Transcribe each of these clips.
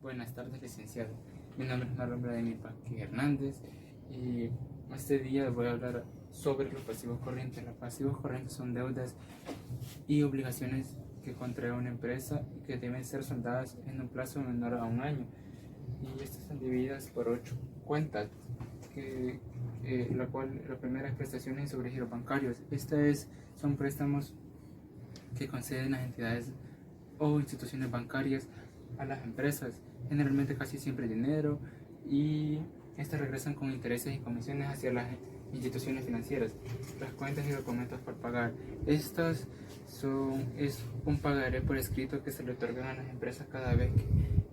Buenas tardes, licenciado. Mi nombre es Marlon Vladimir Vázquez Hernández y este día voy a hablar sobre los pasivos corrientes. Los pasivos corrientes son deudas y obligaciones que contrae una empresa y que deben ser saldadas en un plazo menor a un año. Y estas están divididas por 8 cuentas, la cual la primera es prestaciones y sobregiros bancarios. Son préstamos que conceden las entidades o instituciones bancarias a las empresas, generalmente casi siempre dinero, y estas regresan con intereses y comisiones hacia las instituciones financieras. Las cuentas y documentos por pagar. Es un pagaré por escrito que se le otorgan a las empresas cada vez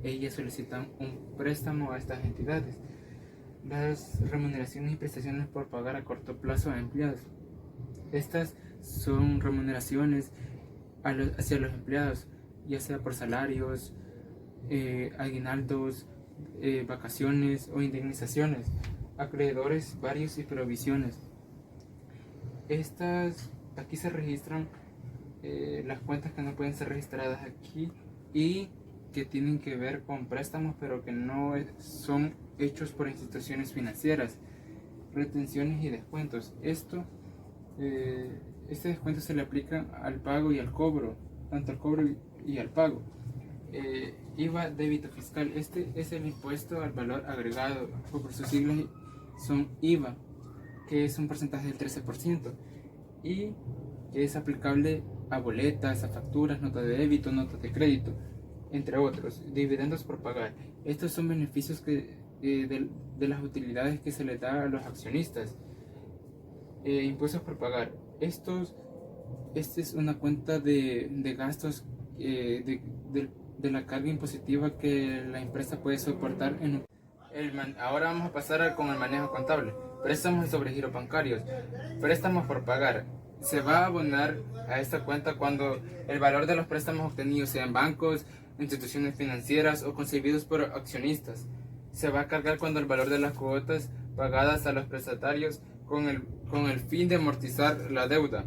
que ellas solicitan un préstamo a estas entidades. Las remuneraciones y prestaciones por pagar a corto plazo a empleados. Estas son remuneraciones hacia los empleados, ya sea por salarios, aguinaldos, vacaciones o indemnizaciones, acreedores varios y provisiones. Aquí se registran las cuentas que no pueden ser registradas aquí y que tienen que ver con préstamos pero que no son hechos por instituciones financieras. Retenciones y descuentos. Este descuento se le aplica al pago y al cobro, tanto al cobro y al pago. IVA, débito fiscal. Este es el impuesto al valor agregado, o por sus siglas son IVA, que es un porcentaje del 13% y que es aplicable a boletas, a facturas, notas de débito, notas de crédito, entre otros. Dividendos por pagar. Estos son beneficios de las utilidades que se les da a los accionistas. Impuestos por pagar. Esta es una cuenta de gastos de la carga impositiva que la empresa puede soportar. Ahora vamos a pasar con el manejo contable. Préstamos y sobregiros bancarios. Préstamos por pagar. Se va a abonar a esta cuenta cuando el valor de los préstamos obtenidos sean bancos, instituciones financieras o concebidos por accionistas. Se va a cargar cuando el valor de las cuotas pagadas a los prestatarios con el fin de amortizar la deuda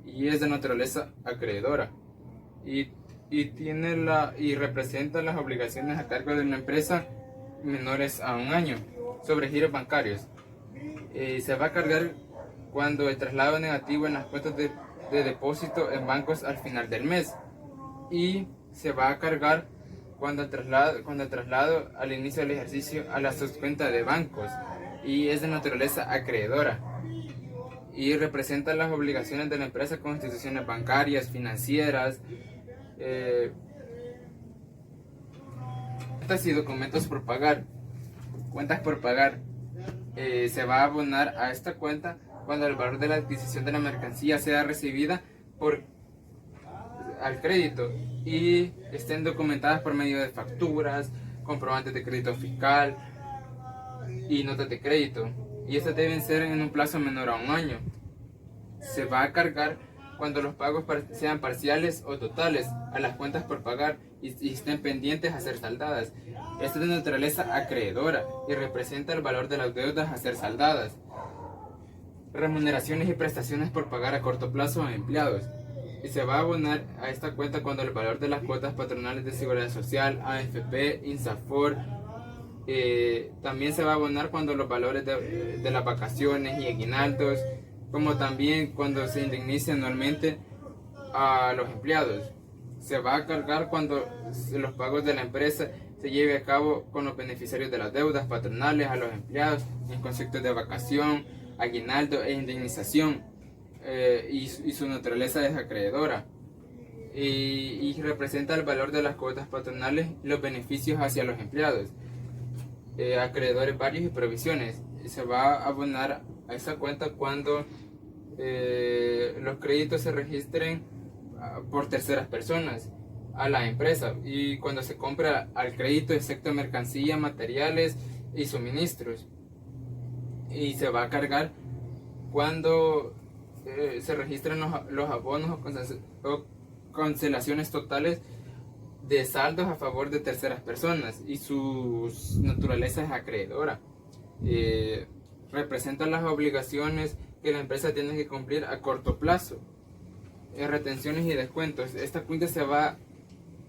y es de naturaleza acreedora y representa las obligaciones a cargo de una empresa menores a un año. Sobregiros bancarios. Se va a cargar cuando el traslado negativo en las cuentas de depósito en bancos al final del mes, y se va a cargar cuando el traslado al inicio del ejercicio a la subcuenta de bancos y es de naturaleza acreedora y representa las obligaciones de la empresa con instituciones bancarias, financieras, cuentas y documentos por pagar. Cuentas por pagar. Se va a abonar a esta cuenta cuando el valor de la adquisición de la mercancía sea recibida al crédito y estén documentadas por medio de facturas, comprobantes de crédito fiscal y notas de crédito, y estas deben ser en un plazo menor a un año. Se va a cargar cuando los pagos sean parciales o totales a las cuentas por pagar y estén pendientes a ser saldadas. Esta es de naturaleza acreedora y representa el valor de las deudas a ser saldadas. Remuneraciones y prestaciones por pagar a corto plazo a empleados. Y se va a abonar a esta cuenta cuando el valor de las cuotas patronales de seguridad social, AFP, INSAFOR, también se va a abonar cuando los valores de las vacaciones y aguinaldos, como también cuando se indemnice anualmente a los empleados. Se va a cargar cuando los pagos de la empresa se lleve a cabo con los beneficiarios de las deudas patronales a los empleados en conceptos de vacación, aguinaldo e indemnización, y su naturaleza es acreedora y representa el valor de las cuotas patronales y los beneficios hacia los empleados. Acreedores varios y provisiones. Se va a abonar a esa cuenta cuando los créditos se registren por terceras personas a la empresa y cuando se compra al crédito excepto mercancía, materiales y suministros. Y se va a cargar cuando se registran los abonos o cancelaciones totales de saldos a favor de terceras personas y su naturaleza es acreedora. Representan las obligaciones que la empresa tiene que cumplir a corto plazo. Retenciones y descuentos. Esta cuenta se va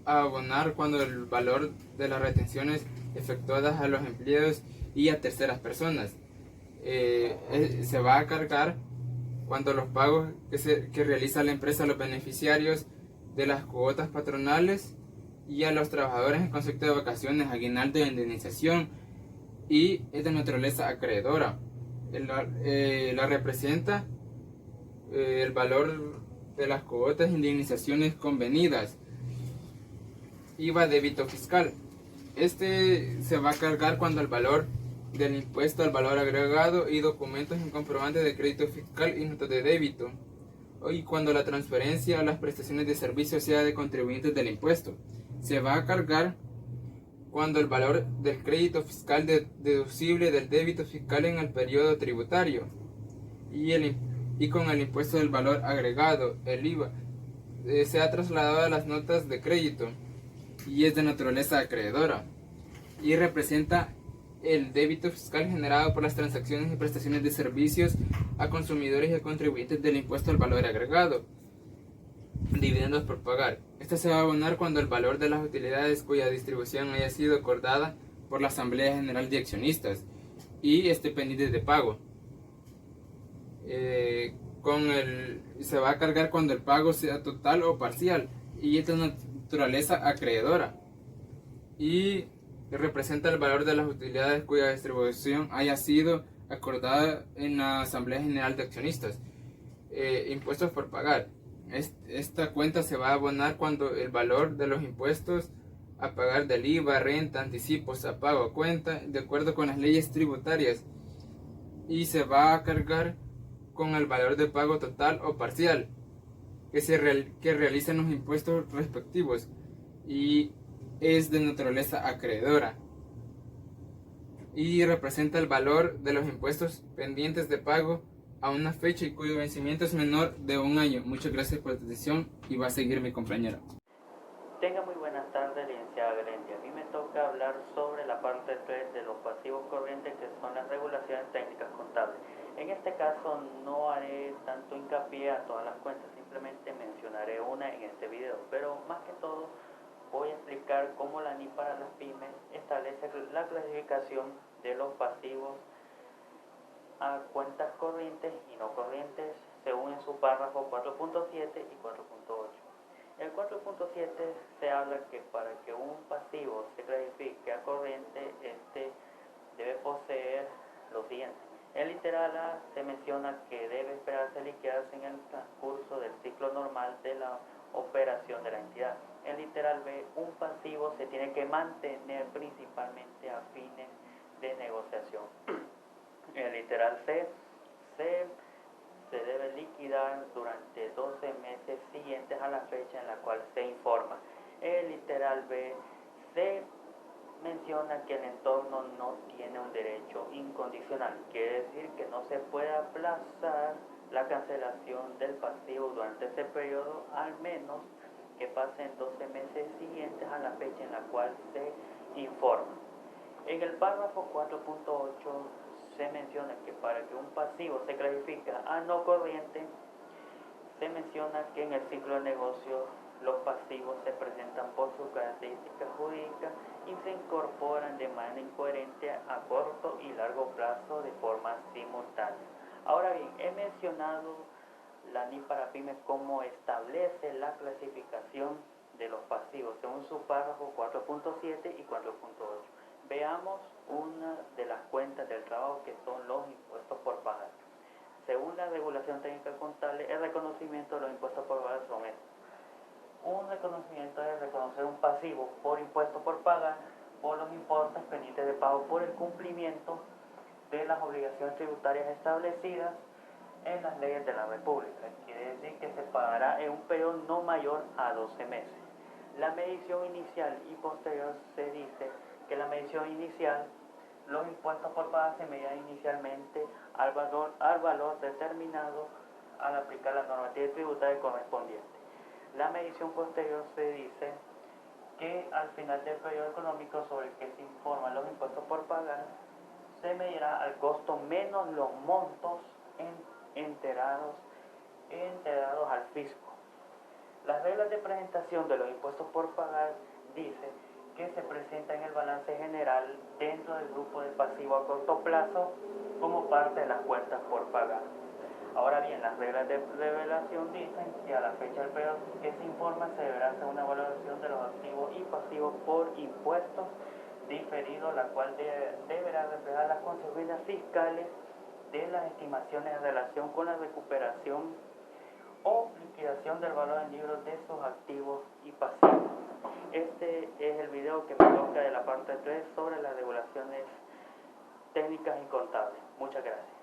a abonar cuando el valor de las retenciones efectuadas a los empleados y a terceras personas. Se va a cargar cuando los pagos que realiza la empresa a los beneficiarios de las cuotas patronales y a los trabajadores en concepto de vacaciones, aguinaldo e indemnización, y es de naturaleza acreedora. La representa el valor de las cuotas e indemnizaciones convenidas. IVA débito fiscal. Este se va a cargar cuando el valor del impuesto al valor agregado y documentos en comprobante de crédito fiscal y notas de débito, y cuando la transferencia o las prestaciones de servicio sea de contribuyentes del impuesto. Se va a cargar cuando el valor del crédito fiscal deducible del débito fiscal en el periodo tributario y con el impuesto del valor agregado, el IVA, se ha trasladado a las notas de crédito y es de naturaleza acreedora y representa el débito fiscal generado por las transacciones y prestaciones de servicios a consumidores y a contribuyentes del impuesto al valor agregado. Dividendos por pagar. Este se va a abonar cuando el valor de las utilidades cuya distribución haya sido acordada por la Asamblea General de Accionistas y esté pendiente de pago. Se va a cargar cuando el pago sea total o parcial y es de naturaleza acreedora y representa el valor de las utilidades cuya distribución haya sido acordada en la Asamblea General de Accionistas. Impuestos por pagar. Esta cuenta se va a abonar cuando el valor de los impuestos a pagar del IVA, renta, anticipos a pago a cuenta, de acuerdo con las leyes tributarias, y se va a cargar con el valor de pago total o parcial que realicen los impuestos respectivos y es de naturaleza acreedora y representa el valor de los impuestos pendientes de pago a una fecha y cuyo vencimiento es menor de un año. Muchas gracias por tu atención y va a seguir mi compañero. Tenga muy buenas tardes, licenciada Glendia. A mí me toca hablar sobre la parte 3 de los pasivos corrientes, que son las regulaciones técnicas contables. En este caso no haré tanto hincapié a todas las cuentas, simplemente mencionaré una en este video, pero más que todo voy a explicar cómo la NI para las pymes establece la clasificación de los pasivos a cuentas corrientes y no corrientes según en su párrafo 4.7 y 4.8. El 4.7 se habla que para que un pasivo se clasifique a corriente, este debe poseer lo siguiente. En literal A se menciona que debe esperarse liquidarse en el transcurso del ciclo normal de la operación de la entidad. En literal B, un pasivo se tiene que mantener principalmente a fines de negociación. En literal C, se debe liquidar durante 12 meses siguientes a la fecha en la cual se informa. El literal B, se menciona que el entorno no tiene un derecho incondicional, quiere decir que no se puede aplazar la cancelación del pasivo durante ese periodo, al menos que pasen 12 meses siguientes a la fecha en la cual se informa. En el párrafo 4.8 se menciona que para que un pasivo se clasifique a no corriente, se menciona que en el ciclo de negocio los pasivos se presentan por sus características jurídicas y se incorporan de manera incoherente a corto y largo plazo de forma simultánea. Ahora bien, he mencionado la NI para pymes como establece la clasificación de los pasivos según su párrafo 4.7 y 4.8. Veamos una de las cuentas del trabajo, que son los impuestos por pagar. Según la regulación técnica contable, el reconocimiento de los impuestos por pagar son estos. Un reconocimiento es reconocer un pasivo por impuesto por pagar por los importes pendientes de pago por el cumplimiento de las obligaciones tributarias establecidas en las leyes de la República. Quiere decir que se pagará en un periodo no mayor a 12 meses. La medición inicial y posterior se dice que la medición inicial, los impuestos por pagar se medían inicialmente al valor determinado al aplicar la normativa tributaria correspondiente. La medición posterior se dice que al final del periodo económico sobre el que se informan los impuestos por pagar, se medirá al costo menos los montos enterados al fisco. Las reglas de presentación de los impuestos por pagar dice que se presenta en el balance general dentro del grupo de pasivo a corto plazo como parte de las cuentas por pagar. Ahora bien, las reglas de revelación dicen que a la fecha del periodo que se informa se deberá hacer una valoración de los activos y pasivos por impuestos diferidos, la cual deberá reflejar las consecuencias fiscales de las estimaciones en relación con la recuperación o liquidación del valor en libros de sus activos y pasivos. Este es el video que me toca de la parte 3 sobre las regulaciones técnicas y contables. Muchas gracias.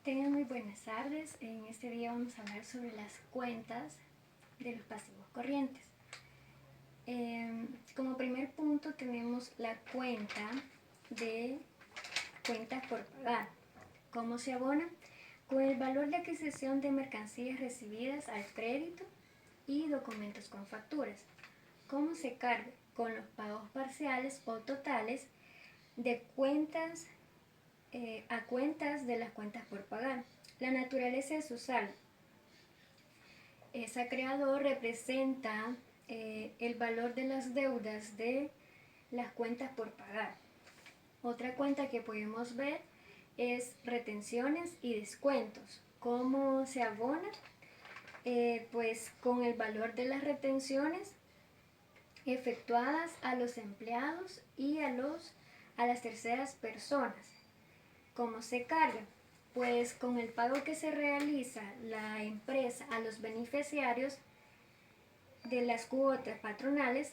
Tengan muy buenas tardes. En este día vamos a hablar sobre las cuentas de los pasivos corrientes. Como primer punto tenemos la cuenta de cuentas por pagar. ¿Cómo se abona? Con el valor de adquisición de mercancías recibidas al crédito y documentos con facturas. ¿Cómo se carga? Con los pagos parciales o totales de cuentas a cuentas de las cuentas por pagar. La naturaleza de su saldo. Ese creador representa el valor de las deudas de las cuentas por pagar. Otra cuenta que podemos ver es retenciones y descuentos. ¿Cómo se abona? Pues con el valor de las retenciones efectuadas a los empleados y a las terceras personas. ¿Cómo se carga? Pues con el pago que se realiza la empresa a los beneficiarios de las cuotas patronales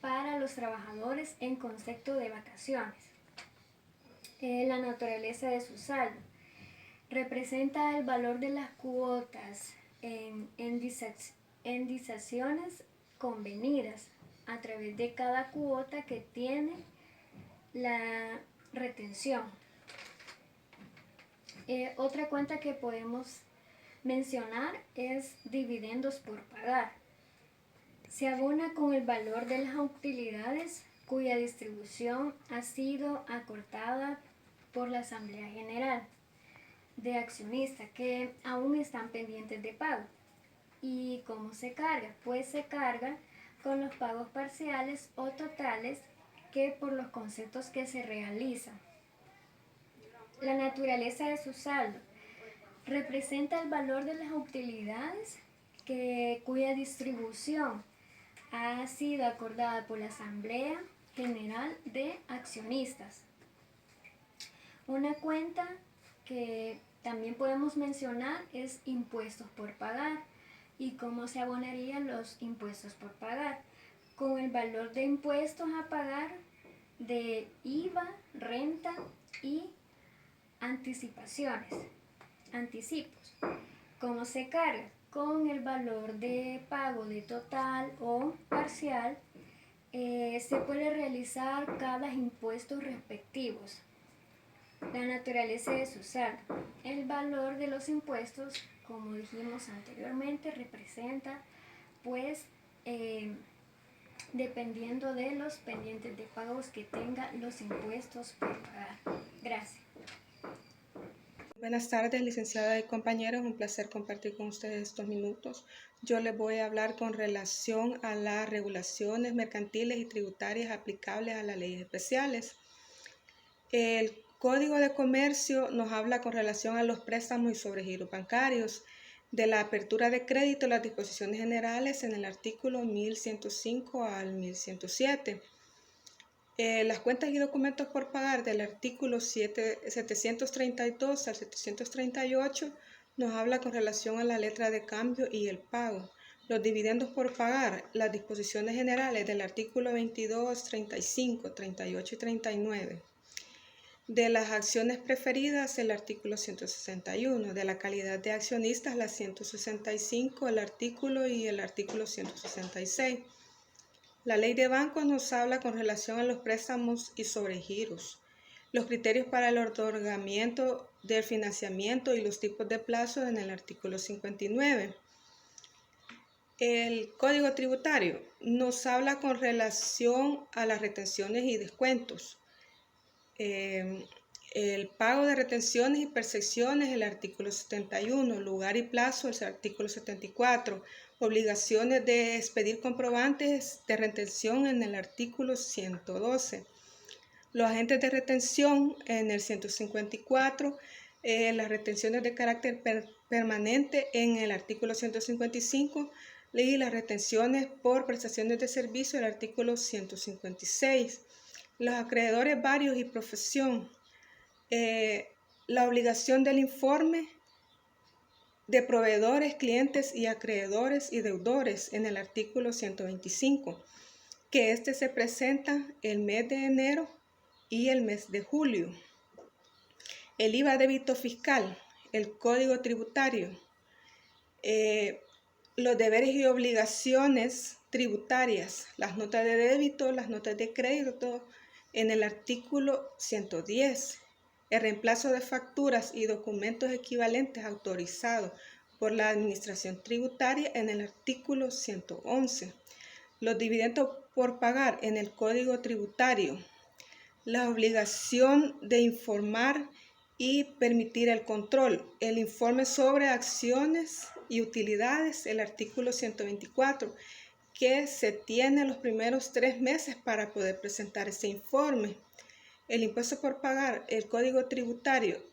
para los trabajadores en concepto de vacaciones. La naturaleza de su saldo representa el valor de las cuotas en indexaciones convenidas a través de cada cuota que tiene la retención. Otra cuenta que podemos mencionar es dividendos por pagar. Se abona con el valor de las utilidades cuya distribución ha sido acordada por la Asamblea General de Accionistas que aún están pendientes de pago. ¿Y cómo se carga? Pues se carga con los pagos parciales o totales que por los conceptos que se realizan. La naturaleza de su saldo representa el valor de las utilidades cuya distribución ha sido acordada por la Asamblea General de Accionistas. Una cuenta que también podemos mencionar es impuestos por pagar. ¿Y cómo se abonarían los impuestos por pagar? Con el valor de impuestos a pagar de IVA, renta y anticipos. ¿Cómo se carga? Con el valor de pago de total o parcial se puede realizar cada impuesto respectivos. La naturaleza de su saldo. El valor de los impuestos, como dijimos anteriormente, representa pues dependiendo de los pendientes de pagos que tengan los impuestos por pagar. Gracias. Buenas tardes, licenciada y compañeros. Un placer compartir con ustedes estos minutos. Yo les voy a hablar con relación a las regulaciones mercantiles y tributarias aplicables a las leyes especiales. El Código de Comercio nos habla con relación a los préstamos y sobregiros bancarios, de la apertura de crédito, las disposiciones generales en el artículo 1105 al 1107. Las cuentas y documentos por pagar del artículo 732 al 738 nos habla con relación a la letra de cambio y el pago. Los dividendos por pagar, las disposiciones generales del artículo 22, 35, 38 y 39. De las acciones preferidas, el artículo 161. De la calidad de accionistas, la 165, el artículo y el artículo 166. La ley de bancos nos habla con relación a los préstamos y sobregiros, los criterios para el otorgamiento del financiamiento y los tipos de plazo en el artículo 59. El Código Tributario nos habla con relación a las retenciones y descuentos. El pago de retenciones y percepciones, el artículo 71. Lugar y plazo, el artículo 74. Obligaciones de expedir comprobantes de retención en el artículo 112. Los agentes de retención en el 154. Las retenciones de carácter permanente en el artículo 155. Y las retenciones por prestaciones de servicio, el artículo 156. Los acreedores varios y profesión. La obligación del informe de proveedores, clientes y acreedores y deudores en el artículo 125, que este se presenta el mes de enero y el mes de julio. El IVA débito fiscal, el código tributario, los deberes y obligaciones tributarias, las notas de débito, las notas de crédito en el artículo 110. El reemplazo de facturas y documentos equivalentes autorizados por la Administración Tributaria en el artículo 111. Los dividendos por pagar en el Código Tributario. La obligación de informar y permitir el control. El informe sobre acciones y utilidades, el artículo 124, que se tiene los primeros 3 meses para poder presentar ese informe. El impuesto por pagar, el código tributario,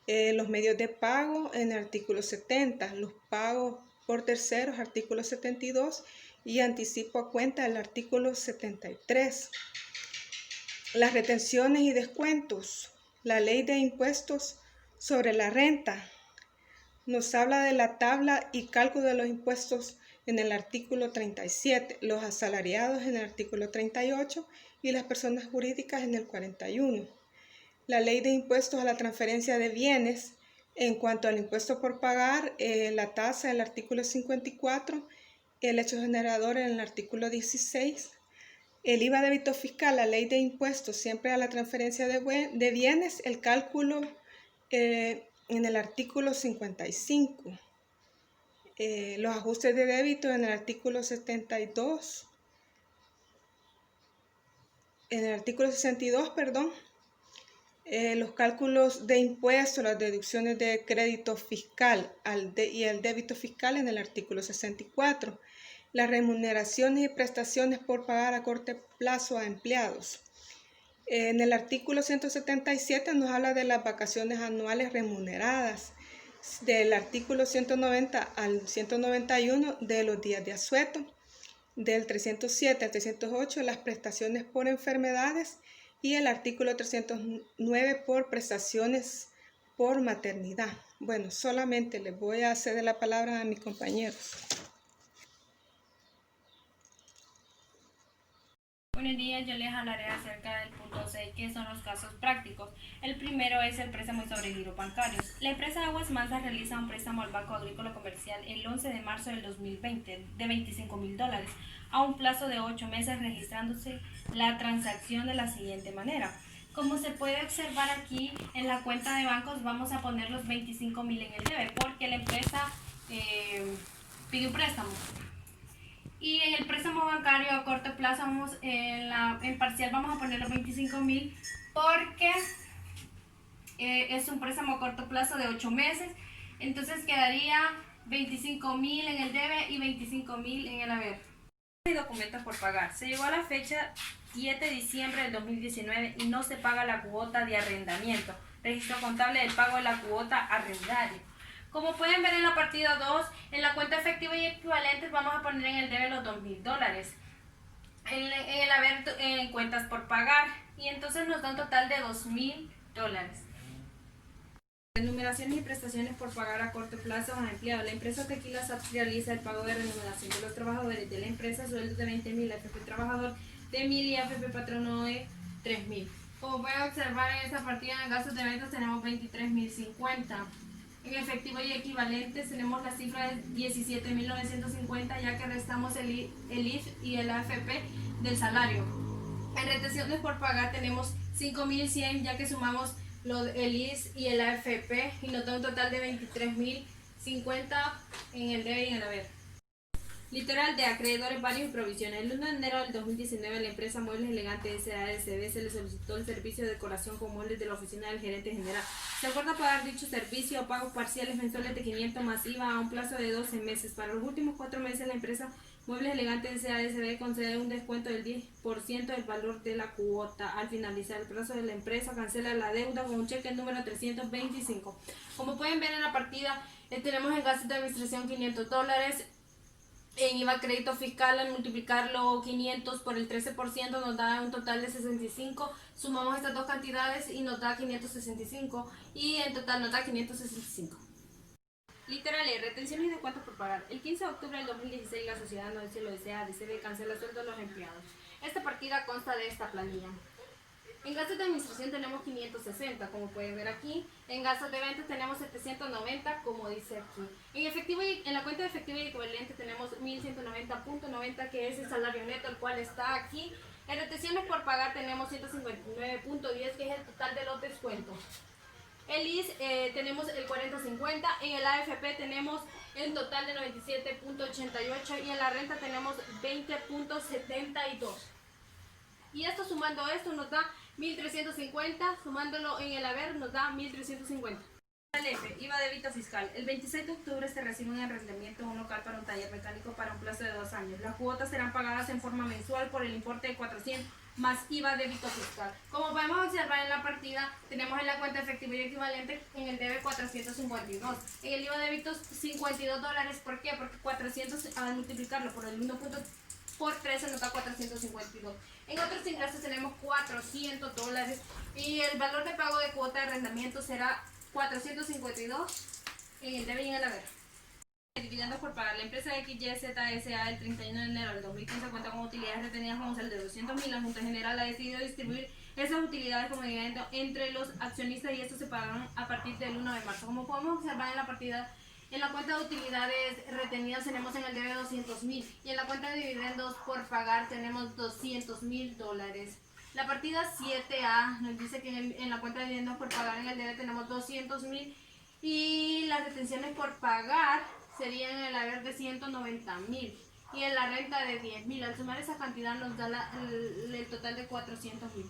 los medios de pago en el artículo 70, los pagos por terceros, artículo 72, y anticipo a cuenta, el artículo 73. Las retenciones y descuentos, la ley de impuestos sobre la renta, nos habla de la tabla y cálculo de los impuestos en el artículo 37, los asalariados en el artículo 38 y las personas jurídicas en el 41. La ley de impuestos a la transferencia de bienes, en cuanto al impuesto por pagar, la tasa en el artículo 54, el hecho generador en el artículo 16, el IVA débito fiscal, la ley de impuestos siempre a la transferencia de bienes, el cálculo en el artículo 55. Los ajustes de débito en el artículo 72, en el artículo 62, los cálculos de impuestos, las deducciones de crédito fiscal y el débito fiscal en el artículo 64, las remuneraciones y prestaciones por pagar a corto plazo a empleados. En el artículo 177 nos habla de las vacaciones anuales remuneradas, del artículo 190 al 191 de los días de asueto, del 307 al 308 las prestaciones por enfermedades y el artículo 309 por prestaciones por maternidad. Bueno, solamente les voy a ceder la palabra a mis compañeros. Buenos días, yo les hablaré acerca del punto 6, que son los casos prácticos. El primero es el préstamo sobre giros bancarios. La empresa Aguas Mansas realiza un préstamo al Banco Agrícola Comercial el 11 de marzo del 2020 de $25,000 a un plazo de 8 meses, registrándose la transacción de la siguiente manera. Como se puede observar aquí en la cuenta de bancos, vamos a poner los 25,000 en el debe porque la empresa pidió un préstamo. Y en el préstamo bancario a corto plazo, en parcial vamos a poner los 25,000 porque es un préstamo a corto plazo de 8 meses. Entonces quedaría 25,000 en el debe y 25,000 en el haber. Y documentos por pagar. Se llegó a la fecha 7 de diciembre del 2019 y no se paga la cuota de arrendamiento. Registro contable del pago de la cuota arrendario. Como pueden ver en la partida 2, en la cuenta efectiva y equivalentes vamos a poner en el debe los $2,000. En el haber en cuentas por pagar. Y entonces nos da un total de $2,000. Remuneraciones y prestaciones por pagar a corto plazo a empleados. La empresa Tequila SAP realiza el pago de remuneración de los trabajadores de la empresa, sueldos de 20,000, AFP trabajador de 1,000 y AFP patrono de 3,000. Como pueden observar en esta partida en gastos de ventas tenemos 23,050. En efectivo y equivalentes tenemos la cifra de 17,950 ya que restamos el IF y el AFP del salario. En retenciones por pagar tenemos 5,100 ya que sumamos el IS y el AFP y nos da un total de 23,050 en el debe y en el haber. Literal de acreedores varios y provisiones. El 1 de enero del 2019 a la empresa Muebles Elegantes S.A.S.B. se le solicitó el servicio de decoración con muebles de la oficina del gerente general. Se acuerda pagar dicho servicio a pagos parciales mensuales de 500 más IVA a un plazo de 12 meses. Para los últimos 4 meses la empresa Muebles Elegantes S.A.S.B. concede un descuento del 10% del valor de la cuota. Al finalizar el plazo de la empresa cancela la deuda con un cheque número 325. Como pueden ver en la partida, tenemos en gastos de administración $500. En IVA crédito fiscal, al multiplicarlo 500 por el 13% nos da un total de 65. Sumamos estas dos cantidades y nos da 565 y en total nos da 565. Literal, retenciones y descuentos por pagar. El 15 de octubre del 2016 la sociedad no se lo desea, ADCB cancela sueldos de los empleados. Esta partida consta de esta planilla. En gastos de administración tenemos 560, como pueden ver aquí. En gastos de ventas tenemos 790, como dice aquí. En efectivo en la cuenta de efectivo y equivalente tenemos 1190.90, que es el salario neto, el cual está aquí. En retenciones por pagar tenemos 159.10, que es el total de los descuentos. El IS tenemos el 40.50, en el AFP tenemos el total de 97.88 y en la renta tenemos 20.72. Y esto sumando esto nos da 1350, sumándolo en el haber nos da 1350. IVA débito fiscal. El 26 de octubre se recibe un arrendamiento de un local para un taller mecánico para un plazo de 2 años. Las cuotas serán pagadas en forma mensual por el importe de 400 más IVA débito fiscal. Como podemos observar en la partida, tenemos en la cuenta efectivo y equivalente en el debe 452. En el IVA débito $52. ¿Por qué? Porque 400 al multiplicarlo por el 1. Por 13 nos da 452. En otros ingresos tenemos $400 y el valor de pago de cuota de arrendamiento será 452 en el debe y en el haber. Dividendos por pagar. La empresa XYZSA el 31 de enero del 2015 cuenta con utilidades retenidas como saldo de 200.000. La Junta General ha decidido distribuir esas utilidades como dividendo entre los accionistas y estos se pagarán a partir del 1 de marzo. Como podemos observar en la partida, en la cuenta de utilidades retenidas tenemos en el debe 200.000 y en la cuenta de dividendos por pagar tenemos $200.000. La partida 7A nos dice que en la cuenta de dividendos por pagar en el debe tenemos 200.000 y las retenciones por pagar serían en el haber de 190.000 y en la renta de 10.000. Al sumar esa cantidad nos da el total de 400.000.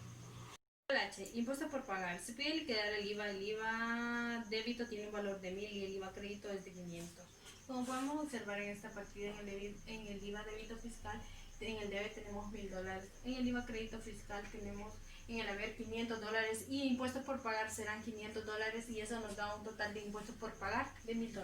H, impuesto por pagar. Se pide liquidar el IVA. El IVA débito tiene un valor de 1.000 y el IVA crédito es de 500. Como podemos observar en esta partida, en el IVA débito fiscal, en el debe tenemos $1.000. En el IVA crédito fiscal tenemos en el haber $500 y impuestos por pagar serán $500 y eso nos da un total de impuestos por pagar de $1.000.